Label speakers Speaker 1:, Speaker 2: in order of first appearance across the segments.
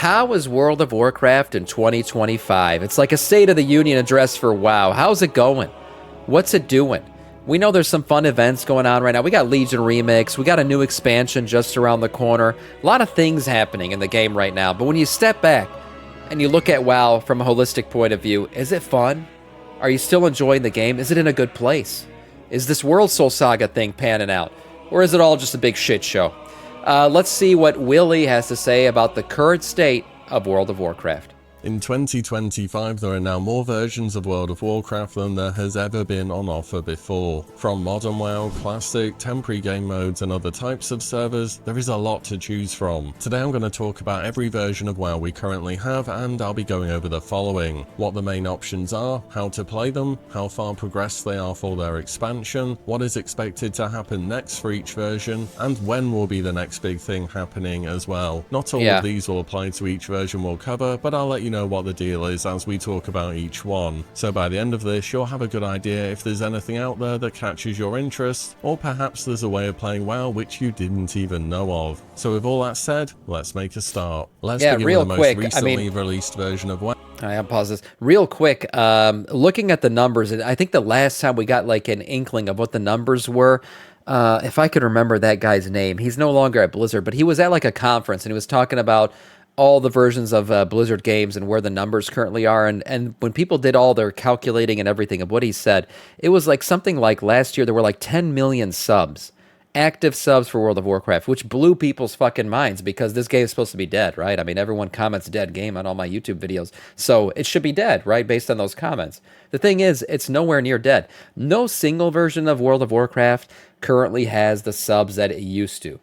Speaker 1: how is World of Warcraft in 2025? It's like a State of the Union address for WoW. How's it going? What's it doing? We know there's some fun events going on right now. We got Legion Remix. We got a new expansion just around the corner. A lot of things happening in the game right now. But when you step back and you look at WoW from a holistic point of view, is it fun? Are you still enjoying the game? Is it in a good place? Is this World Soul Saga thing panning out? Or is it all just a big shit show? Let's see what Willie has to say about the current state of World of Warcraft.
Speaker 2: In 2025, there are now more versions of World of Warcraft than there has ever been on offer before. From Modern WoW, Classic, Temporary Game Modes, and other types of servers, there is a lot to choose from. Today I'm going to talk about every version of WoW we currently have, and I'll be going over the following: what the main options are, how to play them, how far progressed they are for their expansion, what is expected to happen next for each version, and when will be the next big thing happening as well. Not all of these will apply to each version we'll cover, but I'll let you know what the deal is as we talk about each one. So by the end of this, you'll have a good idea if there's anything out there that catches your interest, or perhaps there's a way of playing WoW which you didn't even know of. So with all that said, let's make a start. Let's begin with the most recently released version of WoW.
Speaker 1: I'll pause this real quick. Looking at the numbers, and I think the last time we got like an inkling of what the numbers were, if I could remember that guy's name, he's no longer at Blizzard, but he was at like a conference and he was talking about all the versions of Blizzard games and where the numbers currently are. And when people did all their calculating and everything of what he said, it was like something like last year there were like 10 million subs, active subs for World of Warcraft, which blew people's fucking minds because this game is supposed to be dead, right? I mean, everyone comments dead game on all my YouTube videos, so it should be dead, right? Based on those comments. The thing is, it's nowhere near dead. No single version of World of Warcraft currently has the subs that it used to.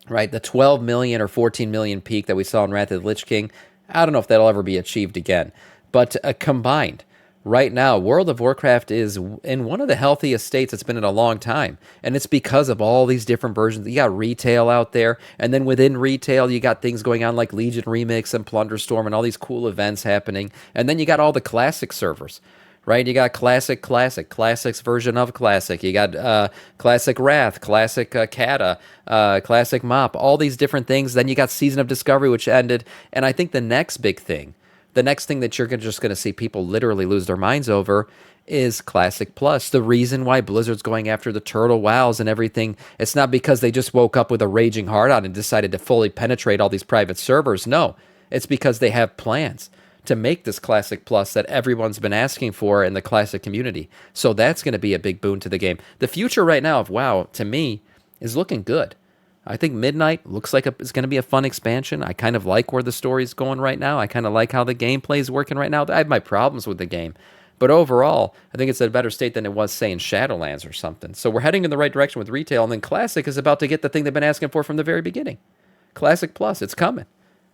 Speaker 1: Right, the 12 million or 14 million peak that we saw in Wrath of the Lich King, I don't know if that'll ever be achieved again. But combined, right now, World of Warcraft is in one of the healthiest states it's been in a long time. And it's because of all these different versions. You got retail out there, and then within retail, you got things going on like Legion Remix and Plunderstorm and all these cool events happening. And then you got all the classic servers. Right, you got Classic's version of Classic. You got Classic Wrath, Classic Kata, Classic Mop, all these different things. Then you got Season of Discovery, which ended. And I think the next big thing, the next thing that you're just going to see people literally lose their minds over is Classic Plus. The reason why Blizzard's going after the Turtle WoWs and everything, it's not because they just woke up with a raging heart on and decided to fully penetrate all these private servers. No, it's because they have plans to make this Classic Plus that everyone's been asking for in the Classic community. So that's going to be a big boon to the game. The future right now of WoW, to me, is looking good. I think Midnight looks like it's going to be a fun expansion. I kind of like where the story's going right now. I kind of like how the gameplay is working right now. I have my problems with the game. But overall, I think it's in a better state than it was, say, in Shadowlands or something. So we're heading in the right direction with retail, and then Classic is about to get the thing they've been asking for from the very beginning. Classic Plus, it's coming.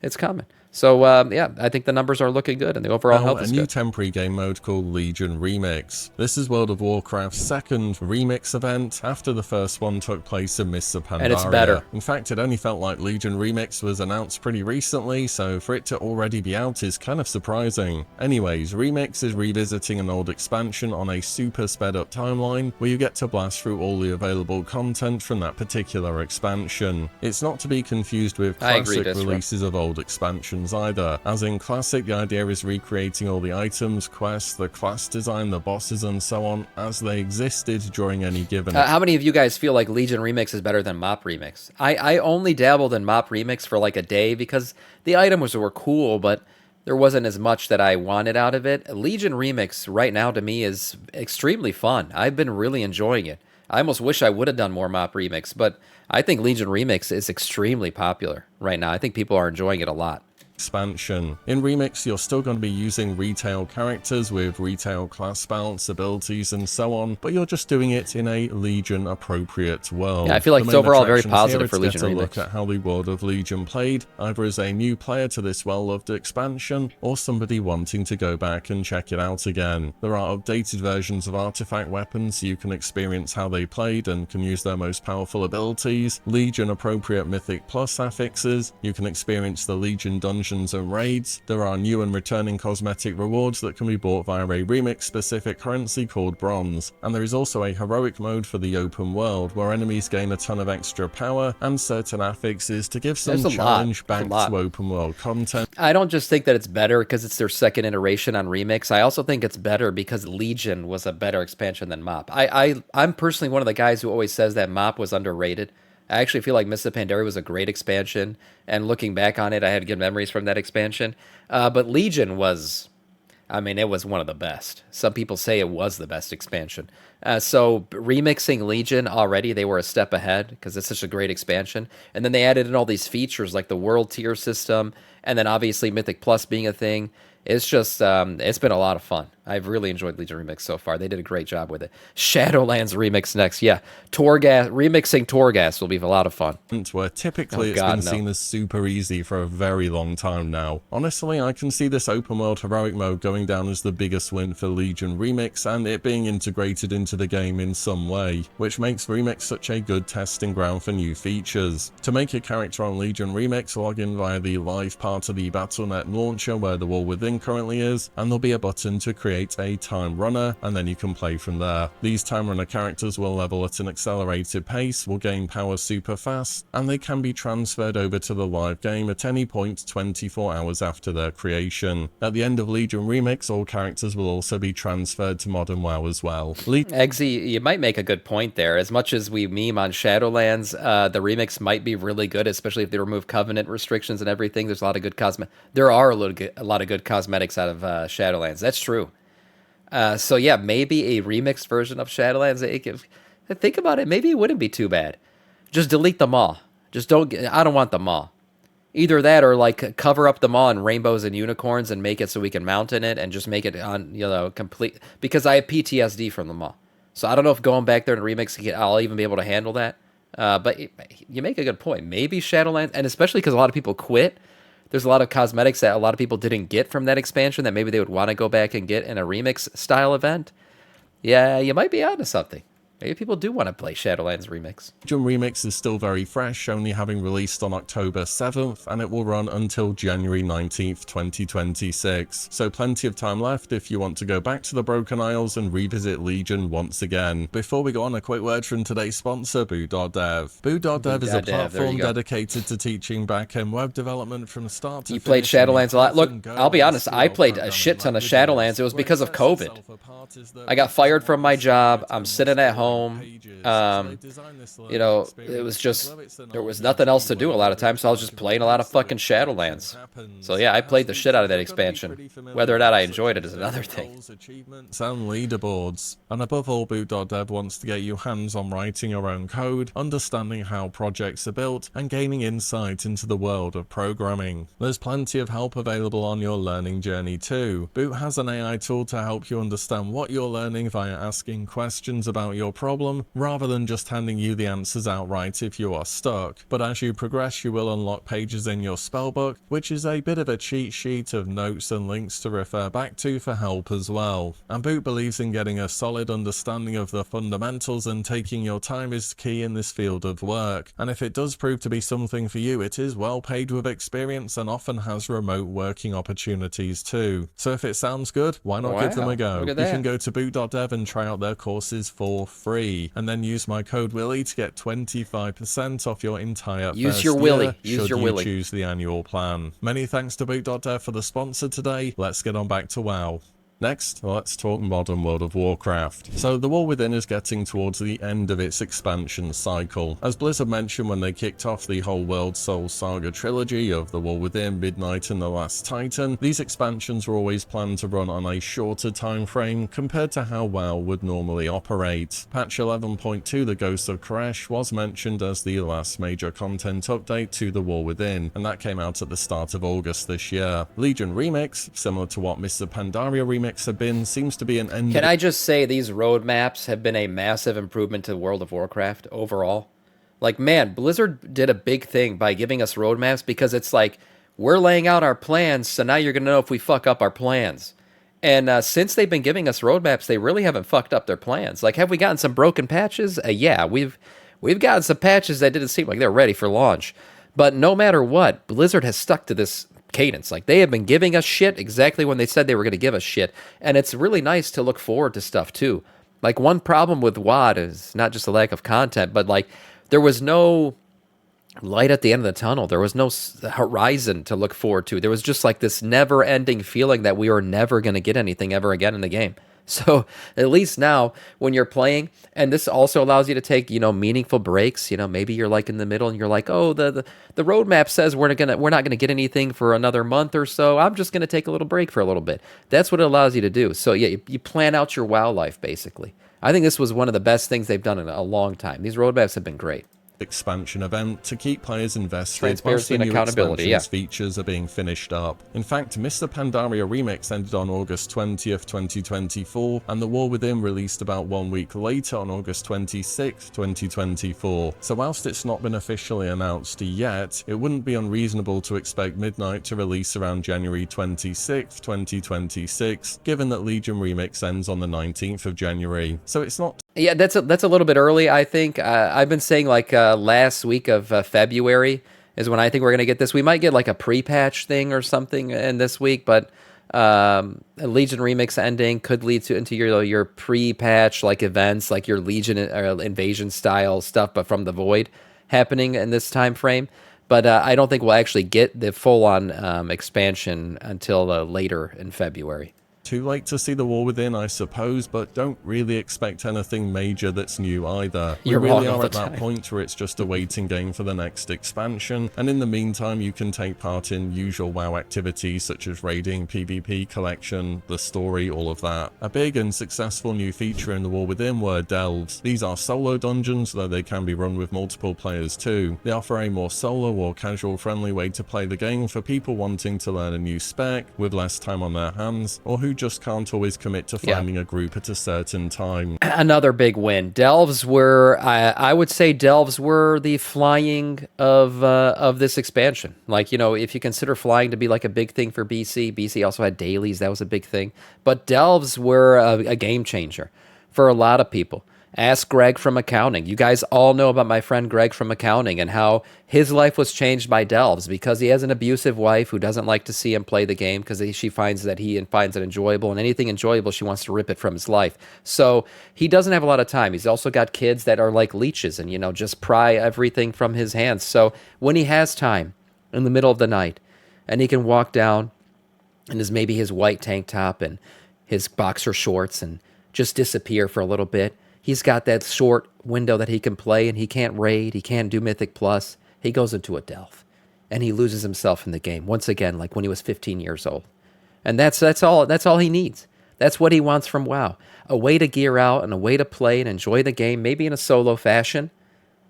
Speaker 1: It's coming. So, yeah, I think the numbers are looking good and the overall health is good.
Speaker 2: A new temporary game mode called Legion Remix. This is World of Warcraft's second remix event after the first one took place in Mists of Pandaria.
Speaker 1: And it's better.
Speaker 2: In fact, it only felt like Legion Remix was announced pretty recently, so for it to already be out is kind of surprising. Anyways, Remix is revisiting an old expansion on a super sped up timeline where you get to blast through all the available content from that particular expansion. It's not to be confused with classic releases of old expansions either. As in Classic, the idea is recreating all the items, quests, the class design, the bosses, and so on as they existed during any given...
Speaker 1: how many of you guys feel like Legion Remix is better than Mop Remix? I only dabbled in Mop Remix for like a day because the items were cool, but there wasn't as much that I wanted out of it. Legion Remix right now to me is extremely fun. I've been really enjoying it. I almost wish I would have done more Mop Remix, but I think Legion Remix is extremely popular right now. I think people are enjoying it a lot.
Speaker 2: Expansion. In Remix, you're still going to be using retail characters with retail class spells, abilities, and so on, but you're just doing it in a Legion-appropriate world.
Speaker 1: Yeah, I feel like it's overall very positive for Legion Remix.
Speaker 2: Get a look at how the world of Legion played, either as a new player to this well-loved expansion, or somebody wanting to go back and check it out again. There are updated versions of artifact weapons so you can experience how they played and can use their most powerful abilities, Legion-appropriate Mythic Plus affixes, you can experience the Legion dungeon expansions and raids. There are new and returning cosmetic rewards that can be bought via a remix-specific currency called Bronze. And there is also a heroic mode for the open world, where enemies gain a ton of extra power and certain affixes to give some challenge back to open world content.
Speaker 1: I don't just think that it's better because it's their second iteration on Remix. I also think it's better because Legion was a better expansion than MOP. I'm personally one of the guys who always says that MOP was underrated. I actually feel like Mists of Pandaria was a great expansion, and looking back on it, I had good memories from that expansion. But Legion was, I mean, it was one of the best. Some people say it was the best expansion. So remixing Legion already, they were a step ahead because it's such a great expansion. And then they added in all these features like the world tier system, and then obviously Mythic Plus being a thing. It's just, it's been a lot of fun. I've really enjoyed Legion Remix so far. They did a great job with it. Shadowlands Remix next. Yeah, remixing Torghast will be a lot of fun.
Speaker 2: Where typically it's been seen as super easy for a very long time now. Honestly, I can see this open world heroic mode going down as the biggest win for Legion Remix and it being integrated into the game in some way, which makes Remix such a good testing ground for new features. To make a character on Legion Remix, log in via the live part of the Battle.net launcher where the War Within currently is, and there'll be a button to create a time runner, and then you can play from there. These time runner characters will level at an accelerated pace, will gain power super fast, and they can be transferred over to the live game at any point 24 hours after their creation. At the end of Legion Remix, all characters will also be transferred to Modern WoW as well.
Speaker 1: Eggsy, you might make a good point there. As much as we meme on Shadowlands, the remix might be really good, especially if they remove Covenant restrictions and everything. There's a lot of good There are a lot of good cosmetics out of Shadowlands. That's true. So yeah, maybe a remixed version of Shadowlands. Think about it. Maybe it wouldn't be too bad. Just delete them all. I don't want them all. Either that or like cover up them all in rainbows and unicorns and make it so we can mount in it and just make it on, complete. Because I have PTSD from them all. So I don't know if going back there and remixing it, I'll even be able to handle that. But you make a good point. Maybe Shadowlands, and especially because a lot of people quit. There's a lot of cosmetics that a lot of people didn't get from that expansion that maybe they would want to go back and get in a remix style event. Yeah, you might be onto something. Maybe people do want to play Shadowlands Remix.
Speaker 2: Legion Remix is still very fresh, only having released on October 7th, and it will run until January 19th, 2026. So plenty of time left if you want to go back to the Broken Isles and revisit Legion once again. Before we go on, a quick word from today's sponsor, Boo.dev. Boo.dev is a platform dedicated to teaching back-end web development from start to finish.
Speaker 1: You played Shadowlands a lot. Look, I'll be honest, I played a shit ton of Shadowlands. It was because of COVID. I got fired from my job. I'm sitting at home. It was just, there was nothing else to do a lot of times, so I was just playing a lot of fucking Shadowlands. So yeah, I played the shit out of that expansion. Whether or not I enjoyed it is another thing.
Speaker 2: Achievements and leaderboards. And above all, Boot.dev wants to get you hands on writing your own code, understanding how projects are built, and gaining insight into the world of programming. There's plenty of help available on your learning journey too. Boot has an AI tool to help you understand what you're learning via asking questions about your problem, rather than just handing you the answers outright if you are stuck. But as you progress, you will unlock pages in your spellbook, which is a bit of a cheat sheet of notes and links to refer back to for help as well. And Boot believes in getting a solid understanding of the fundamentals, and taking your time is key in this field of work. And if it does prove to be something for you, it is well paid with experience and often has remote working opportunities too. So if it sounds good, why not give them a go? You can go to Boot.dev and try out their courses for free, and then use my code Willie to get 25% off your entire first year. Should you choose the annual plan. Many thanks to Boot.dev for the sponsor today. Let's get on back to WoW. Next, let's talk modern World of Warcraft. So the War Within is getting towards the end of its expansion cycle. As Blizzard mentioned when they kicked off the whole World Soul Saga trilogy of the War Within, Midnight and the Last Titan, these expansions were always planned to run on a shorter time frame compared to how WoW would normally operate. Patch 11.2, the Ghost of Koresh, was mentioned as the last major content update to the War Within, and that came out at the start of August this year. Legion Remix, similar to what Mists of Pandaria Remix have been, seems to be an end.
Speaker 1: Can I just say these roadmaps have been a massive improvement to World of Warcraft overall? Like, man, Blizzard did a big thing by giving us roadmaps, because it's like, we're laying out our plans, so now you're going to know if we fuck up our plans. And since they've been giving us roadmaps, they really haven't fucked up their plans. Like, have we gotten some broken patches? Yeah, we've gotten some patches that didn't seem like they're ready for launch. But no matter what, Blizzard has stuck to this cadence. Like, they have been giving us shit exactly when they said they were going to give us shit. And it's really nice to look forward to stuff too. Like, one problem with WoD is not just a lack of content, but like, there was no light at the end of the tunnel. There was no horizon to look forward to. There was just like this never ending feeling that we were never going to get anything ever again in the game. So at least now when you're playing, and this also allows you to take, meaningful breaks, maybe you're like in the middle and you're like, oh, the roadmap says we're not going to get anything for another month or so. I'm just going to take a little break for a little bit. That's what it allows you to do. So yeah, you plan out your WoW life basically. I think this was one of the best things they've done in a long time. These roadmaps have been great.
Speaker 2: Expansion event to keep players invested
Speaker 1: Transparency
Speaker 2: whilst the
Speaker 1: and
Speaker 2: new
Speaker 1: accountability,
Speaker 2: expansion's features are being finished up. In fact, Mr. Pandaria Remix ended on August 20th, 2024, and The War Within released about 1 week later on August 26th, 2024. So whilst it's not been officially announced yet, it wouldn't be unreasonable to expect Midnight to release around January 26th, 2026, given that Legion Remix ends on the 19th of January. So it's not.
Speaker 1: Yeah, that's a little bit early, I think. I've been saying like last week of February is when I think we're going to get this. We might get like a pre-patch thing or something in this week, but a Legion Remix ending could lead into your pre-patch like events, like your Legion invasion style stuff, but from the Void happening in this time frame. But I don't think we'll actually get the full-on expansion until later in February.
Speaker 2: Too late to see The War Within, I suppose, but don't really expect anything major that's new either.
Speaker 1: You're
Speaker 2: we really
Speaker 1: wrong all
Speaker 2: are at
Speaker 1: the
Speaker 2: that
Speaker 1: time.
Speaker 2: point where it's just a waiting game for the next expansion, and in the meantime you can take part in usual WoW activities such as raiding, PvP collection, the story, all of that. A big and successful new feature in The War Within were delves. These are solo dungeons, though they can be run with multiple players too. They offer a more solo or casual friendly way to play the game for people wanting to learn a new spec with less time on their hands, or who just can't always commit to finding a group at a certain time.
Speaker 1: Another big win. Delves were, I would say, delves were the flying of this expansion. Like, if you consider flying to be like a big thing for BC, BC also had dailies. That was a big thing. But delves were a game changer for a lot of people. Ask Greg from accounting. You guys all know about my friend Greg from accounting and how his life was changed by delves because he has an abusive wife who doesn't like to see him play the game because she finds that he finds it enjoyable, and anything enjoyable, she wants to rip it from his life. So he doesn't have a lot of time. He's also got kids that are like leeches and, just pry everything from his hands. So when he has time in the middle of the night and he can walk down in maybe his white tank top and his boxer shorts and just disappear for a little bit, he's got that short window that he can play, and he can't raid, he can't do Mythic Plus. He goes into a delve, and he loses himself in the game once again, like when he was 15 years old. And that's all he needs. That's what he wants from WoW: a way to gear out and a way to play and enjoy the game, maybe in a solo fashion,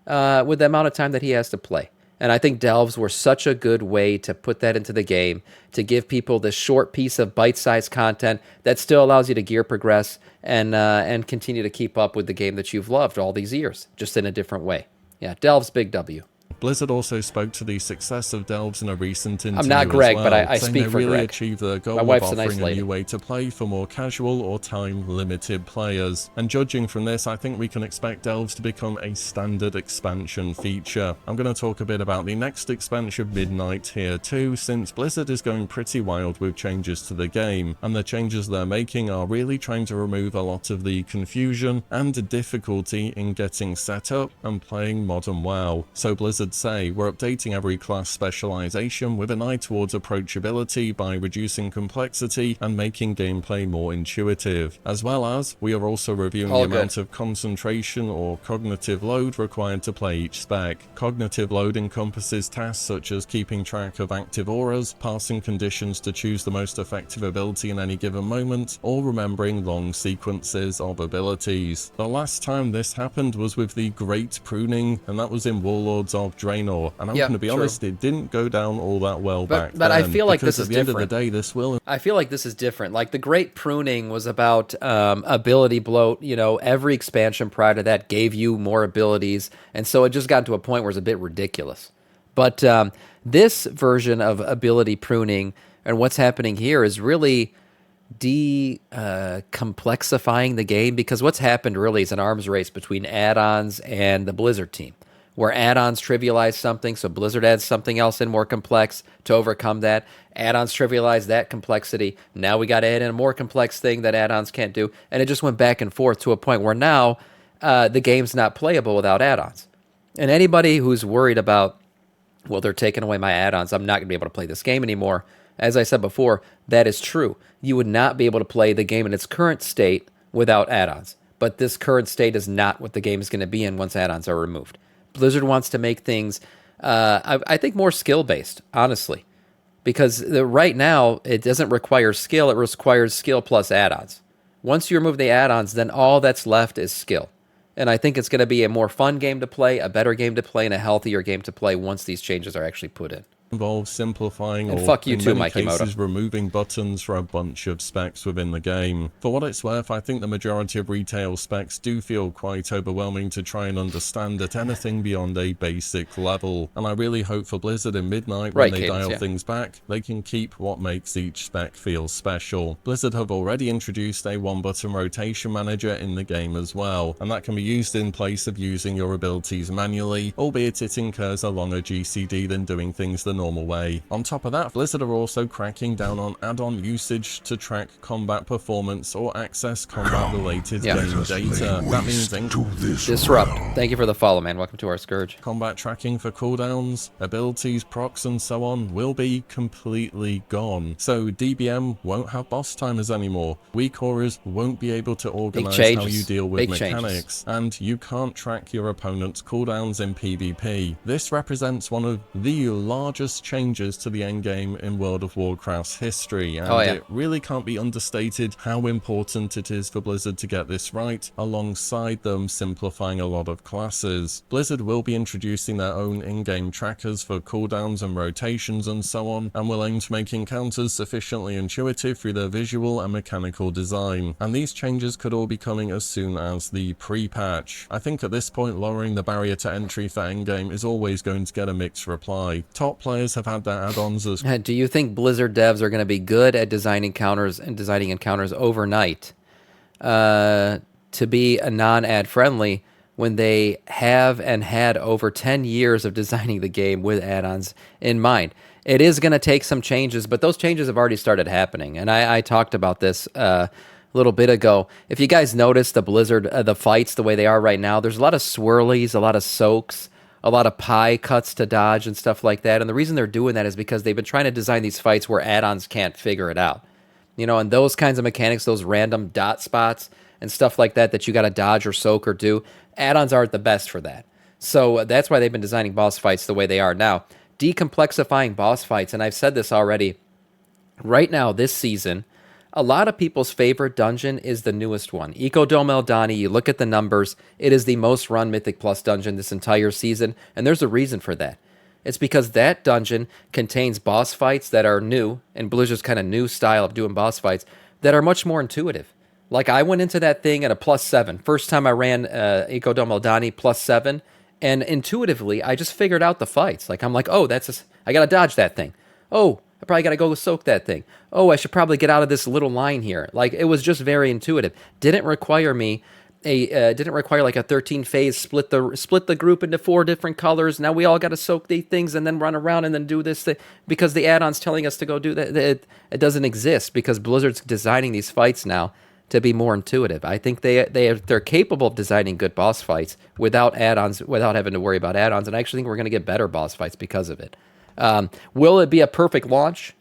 Speaker 1: with the amount of time that he has to play. And I think delves were such a good way to put that into the game, to give people this short piece of bite-sized content that still allows you to gear progress and continue to keep up with the game that you've loved all these years, just in a different way. Yeah, delves, big W.
Speaker 2: Blizzard also spoke to the success of delves in a recent interview.
Speaker 1: I'm not Greg,
Speaker 2: as well,
Speaker 1: but I
Speaker 2: saying
Speaker 1: speak
Speaker 2: they
Speaker 1: for
Speaker 2: really
Speaker 1: Greg.
Speaker 2: achieved their goal
Speaker 1: My
Speaker 2: of
Speaker 1: wife's a nice
Speaker 2: offering a
Speaker 1: lady.
Speaker 2: new way to play for more casual or time-limited players. And judging from this, I think we can expect delves to become a standard expansion feature. I'm going to talk a bit about the next expansion, Midnight, here too, since Blizzard is going pretty wild with changes to the game, and the changes they're making are really trying to remove a lot of the confusion and difficulty in getting set up and playing modern WoW. So Blizzard say, we're updating every class specialization with an eye towards approachability by reducing complexity and making gameplay more intuitive, as well as we are also reviewing the amount of concentration or cognitive load required to play each spec. Cognitive load encompasses tasks such as keeping track of active auras, passing conditions to choose the most effective ability in any given moment, or remembering long sequences of abilities. The last time this happened was with the Great Pruning, and that was in Warlords of Draenor, and I'm going to be honest, it didn't go down all that well back then.
Speaker 1: But I feel like this is
Speaker 2: different. At the
Speaker 1: different.
Speaker 2: end of the day, this will.
Speaker 1: I feel like this is different. Like the Great Pruning was about ability bloat. Every expansion prior to that gave you more abilities, and so it just got to a point where it's a bit ridiculous. But this version of ability pruning and what's happening here is really complexifying the game, because what's happened really is an arms race between add-ons and the Blizzard team, where add-ons trivialize something, so Blizzard adds something else in more complex to overcome that. Add-ons trivialize that complexity. Now we got to add in a more complex thing that add-ons can't do, and it just went back and forth to a point where now the game's not playable without add-ons. And anybody who's worried about, well, they're taking away my add-ons, I'm not going to be able to play this game anymore. As I said before, that is true. You would not be able to play the game in its current state without add-ons. But this current state is not what the game is going to be in once add-ons are removed. Blizzard wants to make things, I think, more skill-based, honestly. Because right now, it doesn't require skill. It requires skill plus add-ons. Once you remove the add-ons, then all that's left is skill. And I think it's going to be a more fun game to play, a better game to play, and a healthier game to play once these changes are actually put in.
Speaker 2: Involves simplifying
Speaker 1: and
Speaker 2: or
Speaker 1: fuck you
Speaker 2: in
Speaker 1: too,
Speaker 2: many
Speaker 1: Mikey
Speaker 2: cases
Speaker 1: Moto.
Speaker 2: removing buttons for a bunch of specs within the game. For what it's worth, I think the majority of retail specs do feel quite overwhelming to try and understand at anything beyond a basic level, and I really hope for Blizzard in Midnight when they dial things back, they can keep what makes each spec feel special. Blizzard have already introduced a one-button rotation manager in the game as well, and that can be used in place of using your abilities manually, albeit it incurs a longer GCD than doing things the normal way. On top of that, Blizzard are also cracking down on add-on usage to track combat performance or access combat-related game data. That means
Speaker 1: Disrupt. Thank you for the follow, man. Welcome to our Scourge.
Speaker 2: Combat tracking for cooldowns, abilities, procs, and so on will be completely gone. So DBM won't have boss timers anymore. Weak auras won't be able to organize how you deal with mechanics, and you can't track your opponent's cooldowns in PvP. This represents one of the largest changes to the endgame in World of Warcraft's history, and it really can't be understated how important it is for Blizzard to get this right, alongside them simplifying a lot of classes. Blizzard will be introducing their own in-game trackers for cooldowns and rotations and so on, and will aim to make encounters sufficiently intuitive through their visual and mechanical design, and these changes could all be coming as soon as the pre-patch. I think at this point lowering the barrier to entry for endgame is always going to get a mixed reply. Top players have had their add-ons as...
Speaker 1: Do you think Blizzard devs are going to be good at designing encounters overnight to be a non-ad friendly when they have and had over 10 years of designing the game with add-ons in mind? It is going to take some changes, but those changes have already started happening, and I talked about this a little bit ago. If you guys notice the Blizzard, the fights the way they are right now, there's a lot of swirlies, a lot of soaks, a lot of pie cuts to dodge and stuff like that. And the reason they're doing that is because they've been trying to design these fights where add-ons can't figure it out. You know, and those kinds of mechanics, those random dot spots and stuff like that that you got to dodge or soak or do, add-ons aren't the best for that. So that's why they've been designing boss fights the way they are now. Decomplexifying boss fights, and I've said this already, right now this season, a lot of people's favorite dungeon is the newest one. Ecodome Eldani, you look at the numbers, it is the most run Mythic Plus dungeon this entire season, and there's a reason for that. It's because that dungeon contains boss fights that are new, and Blizzard's kind of new style of doing boss fights, that are much more intuitive. Like, I went into that thing at a +7. First time I ran Ecodome Eldani +7, and intuitively, I just figured out the fights. Like, I'm like, oh, I gotta dodge that thing. Oh, I probably got to go soak that thing. Oh, I should probably get out of this little line here. Like, it was just very intuitive. Didn't require like a 13-phase split the group into 4 different colors. Now we all got to soak these things and then run around and then do this thing because the add-on's telling us to go do that. It doesn't exist because Blizzard's designing these fights now to be more intuitive. I think they're capable of designing good boss fights without add-ons, without having to worry about add-ons. And I actually think we're going to get better boss fights because of it. Will it be a perfect launch?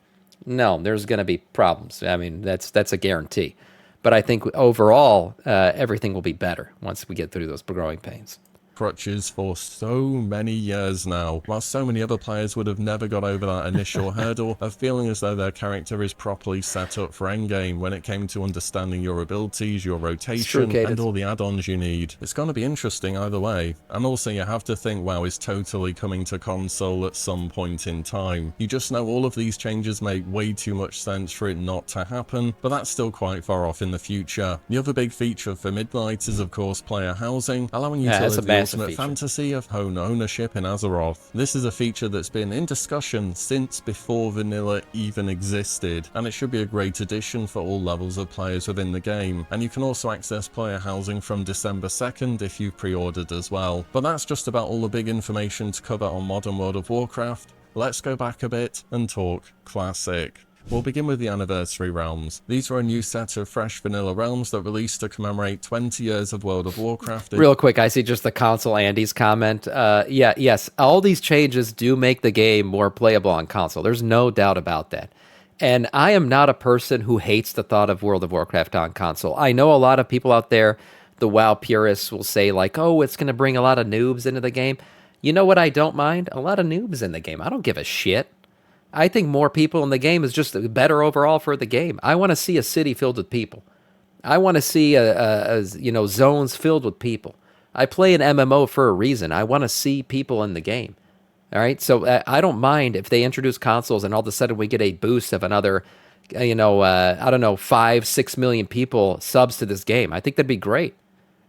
Speaker 1: No, there's going to be problems. I mean, that's a guarantee. But I think overall, everything will be better once we get through those growing pains.
Speaker 2: Crutches for so many years now, while so many other players would have never got over that initial hurdle of feeling as though their character is properly set up for endgame when it came to understanding your abilities, your rotation, and all the add-ons you need. It's going to be interesting either way, and also you have to think WoW is totally coming to console at some point in time. You just know all of these changes make way too much sense for it not to happen, but that's still quite far off in the future. The other big feature for Midnight is of course player housing, allowing you to live
Speaker 1: massive
Speaker 2: ultimate
Speaker 1: feature.
Speaker 2: fantasy of home ownership in Azeroth. This is a feature that's been in discussion since before vanilla even existed, and it should be a great addition for all levels of players within the game, and you can also access player housing from December 2nd if you've pre-ordered as well. But that's just about all the big information to cover on modern World of Warcraft. Let's go back a bit and talk Classic. We'll begin with the Anniversary Realms. These are a new set of fresh vanilla realms that released to commemorate 20 years of World of Warcraft.
Speaker 1: Real quick, I see just the console Andy's comment. Yes, all these changes do make the game more playable on console. There's no doubt about that. And I am not a person who hates the thought of World of Warcraft on console. I know a lot of people out there, the WoW purists, will say like, oh, it's going to bring a lot of noobs into the game. You know what I don't mind? A lot of noobs in the game. I don't give a shit. I think more people in the game is just better overall for the game. I want to see a city filled with people. I want to see zones filled with people. I play an MMO for a reason. I want to see people in the game. All right, so I don't mind if they introduce consoles and all of a sudden we get a boost of another, I don't know, 5-6 million people subs to this game. I think that'd be great.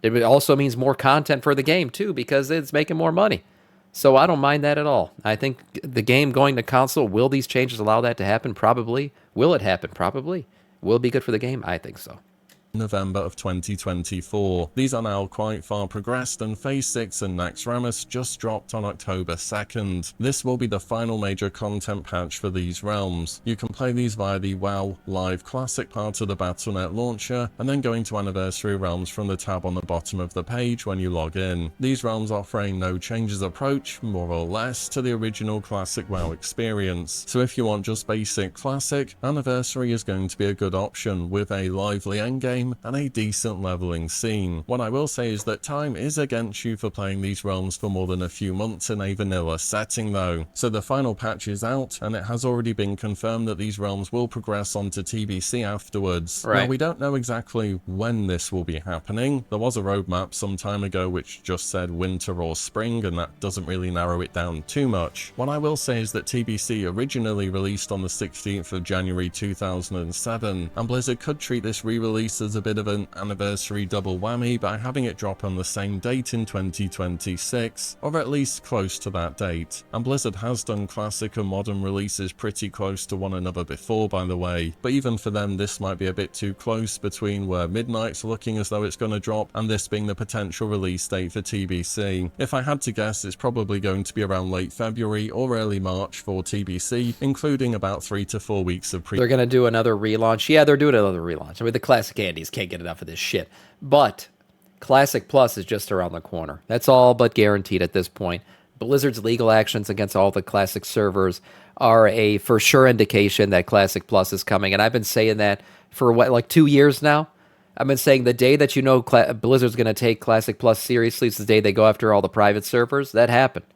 Speaker 1: It also means more content for the game too because it's making more money. So I don't mind that at all. I think the game going to console, will these changes allow that to happen? Probably. Will it happen? Probably. Will it be good for the game? I think so.
Speaker 2: November of 2024. These are now quite far progressed, and Phase 6 and Naxxramas just dropped on October 2nd. This will be the final major content patch for these realms. You can play these via the WoW Live Classic part of the Battle.net launcher, and then go into Anniversary Realms from the tab on the bottom of the page when you log in. These realms offer a no changes approach, more or less, to the original Classic WoW experience. So if you want just basic Classic, Anniversary is going to be a good option, with a lively endgame and a decent leveling scene. What I will say is that time is against you for playing these realms for more than a few months in a vanilla setting though. So the final patch is out, and it has already been confirmed that these realms will progress onto TBC afterwards.
Speaker 1: Right.
Speaker 2: Now we don't know exactly when this will be happening. There was a roadmap some time ago which just said winter or spring, and that doesn't really narrow it down too much. What I will say is that TBC originally released on the 16th of January 2007, and Blizzard could treat this re-release as a bit of an anniversary double whammy by having it drop on the same date in 2026, or at least close to that date. And Blizzard has done classic and modern releases pretty close to one another before, by the way, but even for them this might be a bit too close between where Midnight's looking as though it's going to drop and this being the potential release date for TBC. If I had to guess, it's probably going to be around late February or early March for TBC, including about 3 to 4 weeks of
Speaker 1: They're going to do another relaunch. Yeah, they're doing another relaunch. I mean, the Classic Andes can't get enough of this shit. But Classic Plus is just around the corner. That's all but guaranteed at this point. Blizzard's legal actions against all the Classic servers are a for sure indication that Classic Plus is coming. And I've been saying that for like 2 years now. I've been saying the day that you know Blizzard's going to take Classic Plus seriously is the day they go after all the private servers. That happened.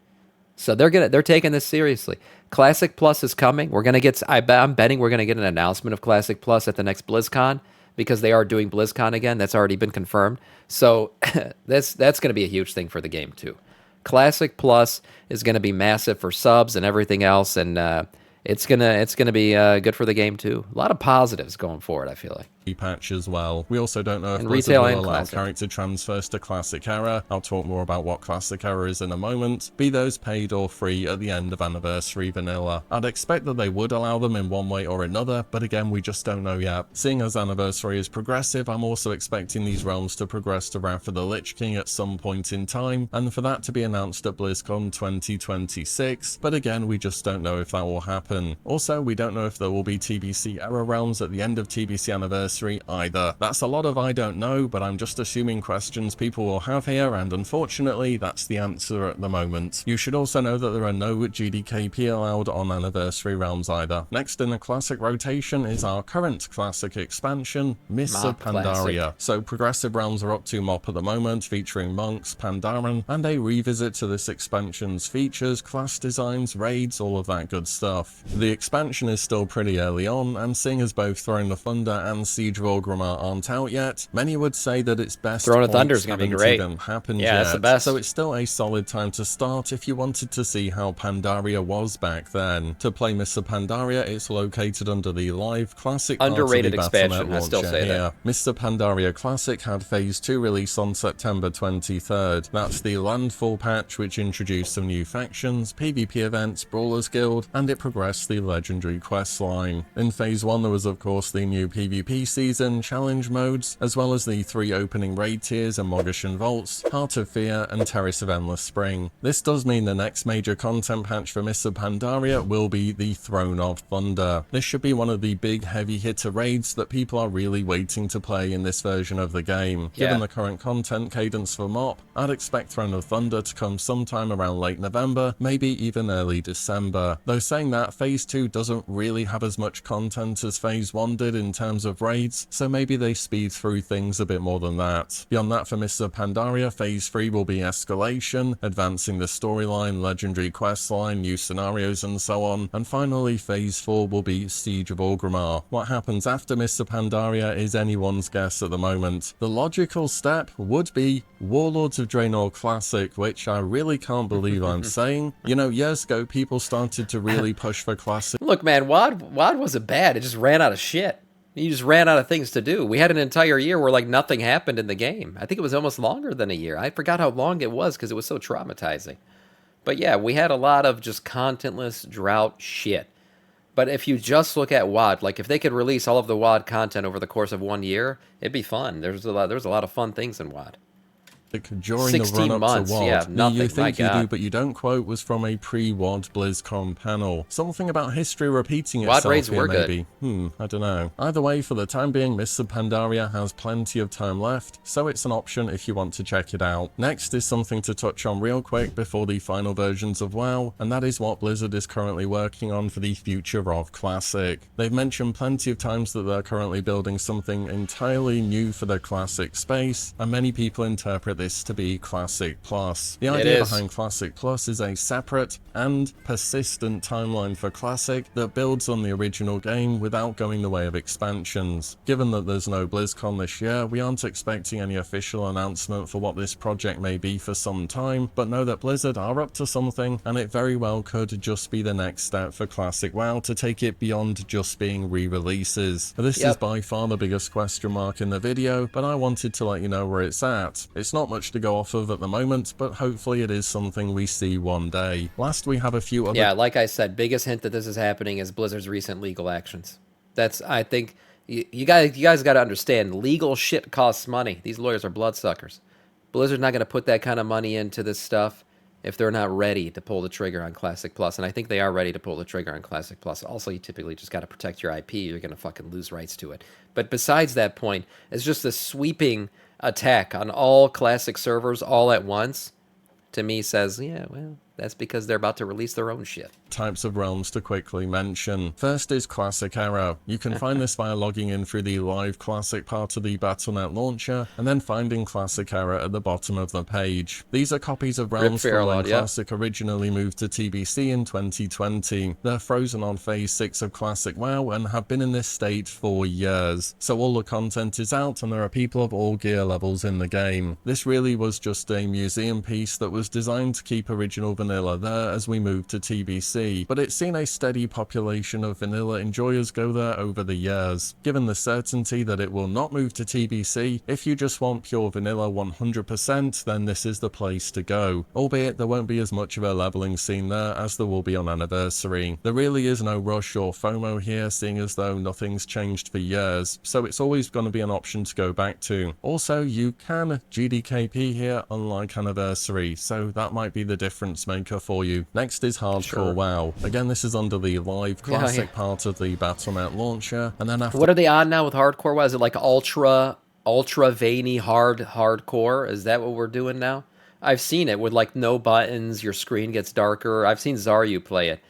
Speaker 1: So they're taking this seriously. Classic Plus is coming. We're gonna get. I'm betting we're gonna get an announcement of Classic Plus at the next BlizzCon because they are doing BlizzCon again. That's already been confirmed. So that's gonna be a huge thing for the game too. Classic Plus is gonna be massive for subs and everything else, and it's gonna be good for the game too. A lot of positives going forward, I feel like.
Speaker 2: patch as well. We also don't know if
Speaker 1: And
Speaker 2: Blizzard
Speaker 1: retail
Speaker 2: will
Speaker 1: and
Speaker 2: allow
Speaker 1: classic.
Speaker 2: character transfers to Classic Era. I'll talk more about what Classic Era is in a moment. Be those paid or free at the end of Anniversary Vanilla. I'd expect that they would allow them in one way or another, but again, we just don't know yet. Seeing as Anniversary is progressive, I'm also expecting these realms to progress to Wrath of the Lich King at some point in time, and for that to be announced at BlizzCon 2026, but again, we just don't know if that will happen. Also, we don't know if there will be TBC Era realms at the end of TBC Anniversary either. That's a lot of I don't know, but I'm just assuming questions people will have here, and unfortunately, that's the answer at the moment. You should also know that there are no GDKP allowed on Anniversary realms either. Next in the Classic rotation is our current Classic expansion, Mists of
Speaker 1: Mop
Speaker 2: Pandaria.
Speaker 1: Classic.
Speaker 2: So progressive realms are up to Mop at the moment, featuring monks, Pandaren, and a revisit to this expansion's features, class designs, raids, all of that good stuff. The expansion is still pretty early on, and seeing as both Throne of Thunder and Sea Siege of Orgrimmar aren't out yet, many would say that its best
Speaker 1: Throne of Thunder is
Speaker 2: points
Speaker 1: going to be
Speaker 2: haven't
Speaker 1: great.
Speaker 2: even happened
Speaker 1: Yeah,
Speaker 2: yet,
Speaker 1: that's the best.
Speaker 2: so it's still a solid time to start if you wanted to see how Pandaria was back then. To play Mr. Pandaria, it's located under the live classic part of the
Speaker 1: Underrated
Speaker 2: Battle.net
Speaker 1: expansion, I still
Speaker 2: launcher
Speaker 1: say
Speaker 2: here.
Speaker 1: that.
Speaker 2: Mr. Pandaria Classic had Phase 2 release on September 23rd. That's the Landfall patch, which introduced some new factions, PvP events, Brawlers Guild, and it progressed the legendary quest line. In Phase 1 there was of course the new PvP season, challenge modes, as well as the 3 opening raid tiers and Mogashan Vaults, Heart of Fear, and Terrace of Endless Spring. This does mean the next major content patch for Mr. Pandaria will be the Throne of Thunder. This should be one of the big heavy hitter raids that people are really waiting to play in this version of the game.
Speaker 1: Yeah.
Speaker 2: Given the current content cadence for MOP, I'd expect Throne of Thunder to come sometime around late November, maybe even early December. Though saying that, Phase 2 doesn't really have as much content as Phase 1 did in terms of raids, so maybe they speed through things a bit more than that. Beyond that, for Mr. Pandaria, Phase 3 will be Escalation, advancing the storyline, legendary questline, new scenarios and so on, and finally Phase 4 will be Siege of Orgrimmar. What happens after Mr. Pandaria is anyone's guess at the moment. The logical step would be Warlords of Draenor Classic, which I really can't believe I'm saying. You know, years ago people started to really push for Classic.
Speaker 1: Look, man, WoD wasn't bad. It just ran out of shit. You just ran out of things to do. We had an entire year where like nothing happened in the game. I think it was almost longer than a year. I forgot how long it was because it was so traumatizing. But yeah, we had a lot of just contentless drought shit. But if you just look at WoD, like if they could release all of the WoD content over the course of 1 year, it'd be fun. There's a lot of fun things in WoD.
Speaker 2: During
Speaker 1: 16
Speaker 2: the
Speaker 1: months,
Speaker 2: run-up to WoD.
Speaker 1: yeah, nothing,
Speaker 2: You think
Speaker 1: my
Speaker 2: you do,
Speaker 1: God.
Speaker 2: but you don't quote was from a pre-WoD BlizzCon panel. Something about history repeating
Speaker 1: WoD
Speaker 2: itself
Speaker 1: raids
Speaker 2: here,
Speaker 1: were good.
Speaker 2: maybe. I don't know. Either way, for the time being, Mr. Pandaria has plenty of time left, so it's an option if you want to check it out. Next is something to touch on real quick before the final versions of WoW, and that is what Blizzard is currently working on for the future of Classic. They've mentioned plenty of times that they're currently building something entirely new for the Classic space, and many people interpret this to be Classic Plus. The idea behind Classic Plus is a separate and persistent timeline for Classic that builds on the original game without going the way of expansions. Given that there's no BlizzCon this year, we aren't expecting any official announcement for what this project may be for some time, but know that Blizzard are up to something, and it very well could just be the next step for Classic WoW to take it beyond just being re-releases. This is by far the biggest question mark in the video, but I wanted to let you know where it's at. It's not much to go off of at the moment, but hopefully it is something we see one day. Last, we have a few other...
Speaker 1: Yeah, like I said, biggest hint that this is happening is Blizzard's recent legal actions. That's, I think, you guys got to understand, legal shit costs money. These lawyers are bloodsuckers. Blizzard's not going to put that kind of money into this stuff if they're not ready to pull the trigger on Classic Plus, and I think they are ready to pull the trigger on Classic Plus. Also, you typically just got to protect your IP. You're going to fucking lose rights to it. But besides that point, it's just a sweeping attack on all Classic servers all at once, to me says, yeah, well, that's because they're about to release their own shit.
Speaker 2: Types of realms to quickly mention. First is Classic Era. You can find this via logging in through the live Classic part of the Battle.net launcher, and then finding Classic Era at the bottom of the page. These are copies of realms from when Classic originally moved to TBC in 2020. They're frozen on Phase 6 of Classic WoW and have been in this state for years. So all the content is out and there are people of all gear levels in the game. This really was just a museum piece that was designed to keep original vanilla there as we moved to TBC. But it's seen a steady population of vanilla enjoyers go there over the years. Given the certainty that it will not move to TBC, if you just want pure vanilla 100%, then this is the place to go. Albeit there won't be as much of a leveling scene there as there will be on Anniversary. There really is no rush or FOMO here, seeing as though nothing's changed for years, so it's always going to be an option to go back to. Also, you can GDKP here unlike Anniversary, so that might be the difference maker for you. Next is Hardcore WoW. Again, this is under the live Classic part of the Battle.net launcher, and then after...
Speaker 1: What are they on now with Hardcore WoW? Is it like ultra veiny hardcore? Is that what we're doing now? I've seen it with like no buttons, your screen gets darker. I've seen Zaryu play it.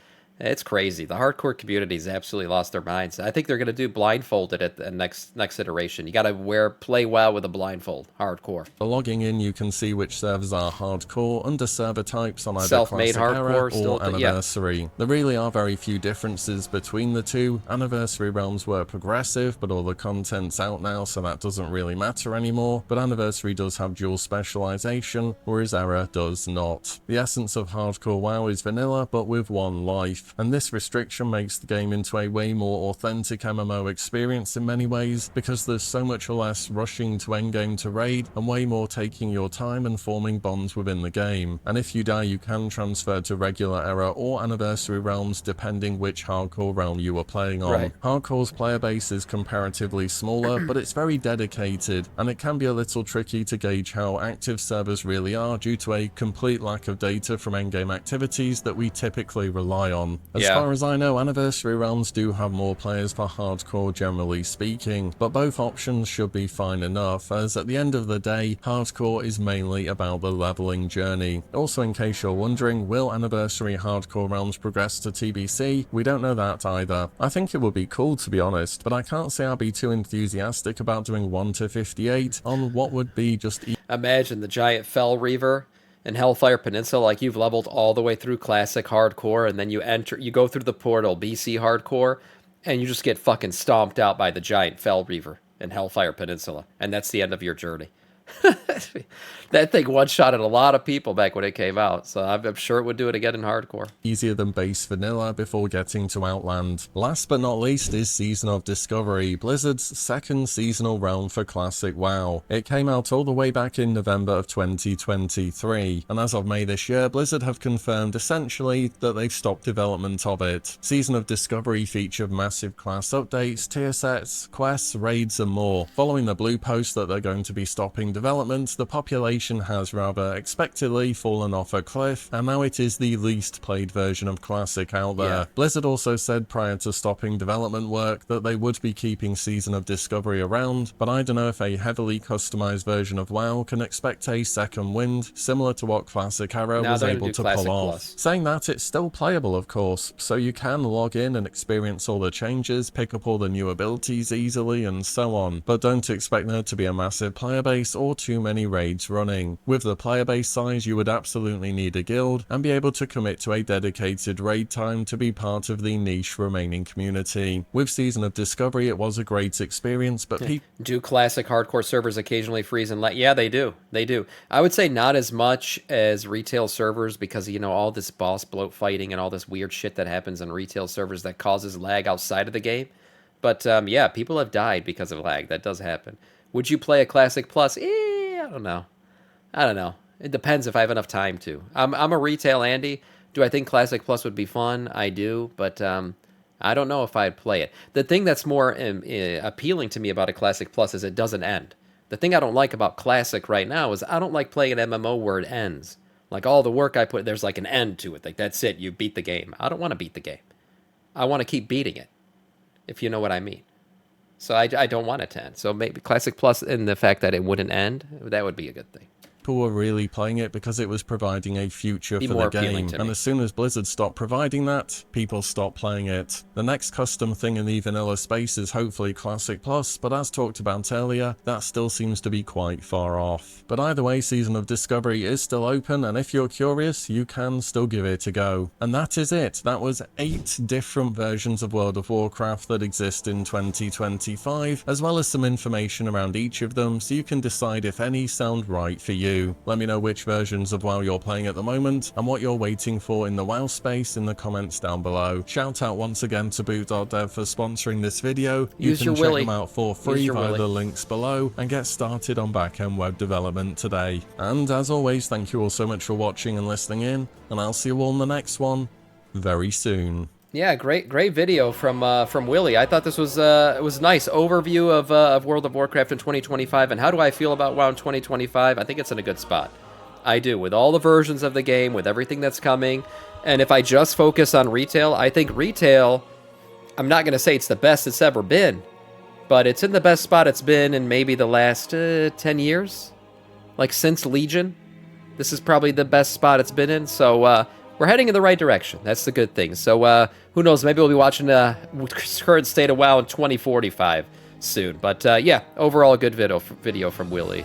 Speaker 1: It's crazy. The hardcore community's absolutely lost their minds. I think they're going to do blindfolded at the next iteration. You got to play WoW with a blindfold, hardcore.
Speaker 2: For logging in, you can see which servers are hardcore under server types on either
Speaker 1: Self-made
Speaker 2: Classic Era
Speaker 1: hardcore,
Speaker 2: or
Speaker 1: still, yeah.
Speaker 2: Anniversary. There really are very few differences between the two. Anniversary realms were progressive, but all the content's out now, so that doesn't really matter anymore. But Anniversary does have dual specialization, whereas Era does not. The essence of hardcore WoW is vanilla, but with one life, and this restriction makes the game into a way more authentic MMO experience in many ways, because there's so much less rushing to endgame to raid, and way more taking your time and forming bonds within the game. And if you die, you can transfer to regular Era or Anniversary realms depending which hardcore realm you are playing on.
Speaker 1: Right.
Speaker 2: Hardcore's player base is comparatively smaller, but it's very dedicated, and it can be a little tricky to gauge how active servers really are due to a complete lack of data from endgame activities that we typically rely on. As far as I know, Anniversary realms do have more players for hardcore generally speaking, but both options should be fine enough, as at the end of the day, hardcore is mainly about the leveling journey. Also, in case you're wondering, will Anniversary hardcore realms progress to TBC? We don't know that either. I think it would be cool, to be honest, but I can't say I'd be too enthusiastic about doing 1 to 58 on what would be just
Speaker 1: Imagine the giant Fell Reaver in Hellfire Peninsula, like you've leveled all the way through Classic Hardcore, and then you go through the portal BC Hardcore, and you just get fucking stomped out by the giant Fell Reaver in Hellfire Peninsula, and that's the end of your journey. That thing one-shotted a lot of people back when it came out, so I'm sure it would do it again in hardcore.
Speaker 2: Easier than base vanilla before getting to Outland. Last but not least is Season of Discovery, Blizzard's second seasonal realm for Classic WoW. It came out all the way back in November of 2023, and as of May this year, Blizzard have confirmed essentially that they've stopped development of it. Season of Discovery featured massive class updates, tier sets, quests, raids, and more. Following the blue post that they're going to be stopping development, the population has rather expectedly fallen off a cliff, and now it is the least played version of Classic out there.
Speaker 1: Yeah.
Speaker 2: Blizzard also said prior to stopping development work that they would be keeping Season of Discovery around, but I don't know if a heavily customized version of WoW can expect a second wind, similar to what Classic Era was able to pull off. Saying that, it's still playable of course, so you can log in and experience all the changes, pick up all the new abilities easily, and so on, but don't expect there to be a massive player base or too many raids running. With the player base size, you would absolutely need a guild and be able to commit to a dedicated raid time to be part of the niche remaining community. With Season of Discovery, it was a great experience, but
Speaker 1: do Classic hardcore servers occasionally freeze and let? Yeah, they do. They do. I would say not as much as retail servers because, you know, all this boss bloat fighting and all this weird shit that happens in retail servers that causes lag outside of the game. But yeah, people have died because of lag. That does happen. Would you play a Classic Plus? I don't know. I don't know. It depends if I have enough time to. I'm a retail Andy. Do I think Classic Plus would be fun? I do, but I don't know if I'd play it. The thing that's more appealing to me about a Classic Plus is it doesn't end. The thing I don't like about Classic right now is I don't like playing an MMO where it ends. Like all the work I put, there's like an end to it. Like that's it, you beat the game. I don't want to beat the game. I want to keep beating it, if you know what I mean. So I don't want it to end. So maybe Classic Plus and the fact that it wouldn't end, that would be a good thing.
Speaker 2: people were really playing it because it was providing a future for the game, and as soon as Blizzard stopped providing that, people stopped playing it. The next custom thing in the vanilla space is hopefully Classic Plus, but as talked about earlier, that still seems to be quite far off. But either way, Season of Discovery is still open, and if you're curious, you can still give it a go. And that is it. That was 8 different versions of World of Warcraft that exist in 2025, as well as some information around each of them, so you can decide if any sound right for you. Let me know which versions of WoW you're playing at the moment, and what you're waiting for in the WoW space in the comments down below. Shout out once again to boot.dev for sponsoring this video. You can check them out for free via the links below, and get started on back-end web development today. And as always, thank you all so much for watching and listening in, and I'll see you all in the next one very soon.
Speaker 1: Yeah, great video from Willie. I thought this was it was a nice overview of World of Warcraft in 2025, and how do I feel about WoW in 2025? I think it's in a good spot. I do, with all the versions of the game, with everything that's coming, and if I just focus on retail, I think retail, I'm not going to say it's the best it's ever been, but it's in the best spot it's been in maybe the last 10 years, like since Legion. This is probably the best spot it's been in, so we're heading in the right direction. That's the good thing. So who knows? Maybe we'll be watching current state of WoW in 2045 soon. But yeah, overall a good video from Willie.